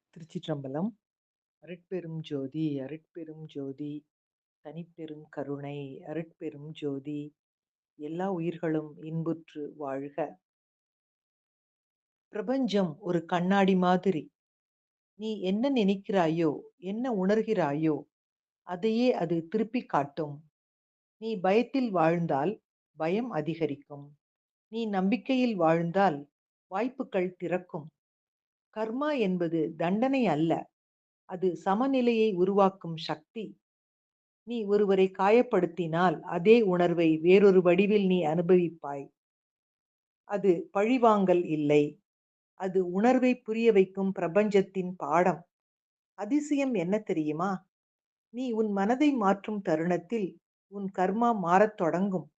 திருச்சிற்றம்பலம். அருட்பெரும் ஜோதி, அருட்பெரும் ஜோதி, தனிப்பெரும் கருணை, அருட்பெரும் ஜோதி, எல்லா உயிர்களும் இன்புற்று வாழ்க. பிரபஞ்சம் ஒரு கண்ணாடி மாதிரி. நீ என்ன நினைக்கிறாயோ, என்ன உணர்கிறாயோ, அதையே அது திருப்பிக் காட்டும். நீ பயத்தில் வாழ்ந்தால் பயம் அதிகரிக்கும். நீ நம்பிக்கையில் வாழ்ந்தால் வாய்ப்புகள் திறக்கும். கர்மா என்பது தண்டனை அல்ல, அது சமநிலையை உருவாக்கும் சக்தி. நீ ஒருவரை காயப்படுத்தினால் அதே உணர்வை வேறொரு வடிவில் நீ அனுபவிப்பாய். அது பழிவாங்கல் இல்லை. அது உணர்வை புரிய வைக்கும் பிரபஞ்சத்தின் பாடம். அதிசயம் என்ன தெரியுமா? நீ உன் மனதை மாற்றும் தருணத்தில் உன் கர்மா மாறத் தொடங்கும்.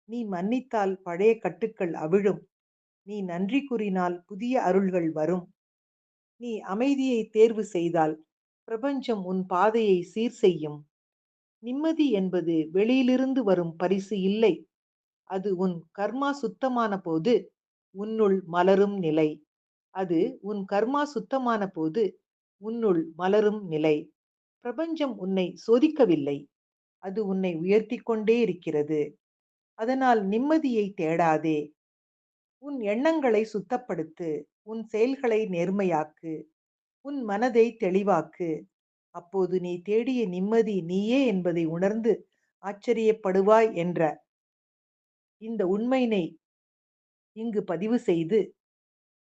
நீ மன்னித்தால் பழைய கட்டுக்கள் அவிழும். நீ நன்றி கூறினால் புதிய அருள்கள் வரும். நீ அமைதியை தேர்வு செய்தால் பிரபஞ்சம் உன் பாதையை சீர் செய்யும். நிம்மதி என்பது வெளியிலிருந்து வரும் பரிசு இல்லை. அது உன் கர்மா சுத்தமான போது உன்னுள் மலரும் நிலை. அது உன் கர்மா சுத்தமான போது உன்னுள் மலரும் நிலை. பிரபஞ்சம் உன்னை சோதிக்கவில்லை. அது உன்னை உயர்த்திக் கொண்டே இருக்கிறது. அதனால் நிம்மதியை தேடாதே. உன் எண்ணங்களை சுத்தப்படுத்து. உன் செயல்களை நேர்மையாக்கு. உன் மனதை தெளிவாக்கு. அப்போது நீ தேடிய நிம்மதி நீயே என்பதை உணர்ந்து ஆச்சரியப்படுவாய் என்ற இந்த உண்மையினை இங்கு பதிவு செய்து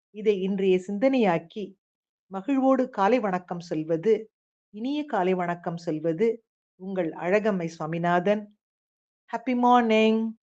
இதை இன்றைய சிந்தனையாக்கி மகிழ்வோடு காலை வணக்கம் சொல்வது, இனிய காலை வணக்கம் சொல்வது உங்கள் அழகம்மை சுவாமிநாதன். Happy morning.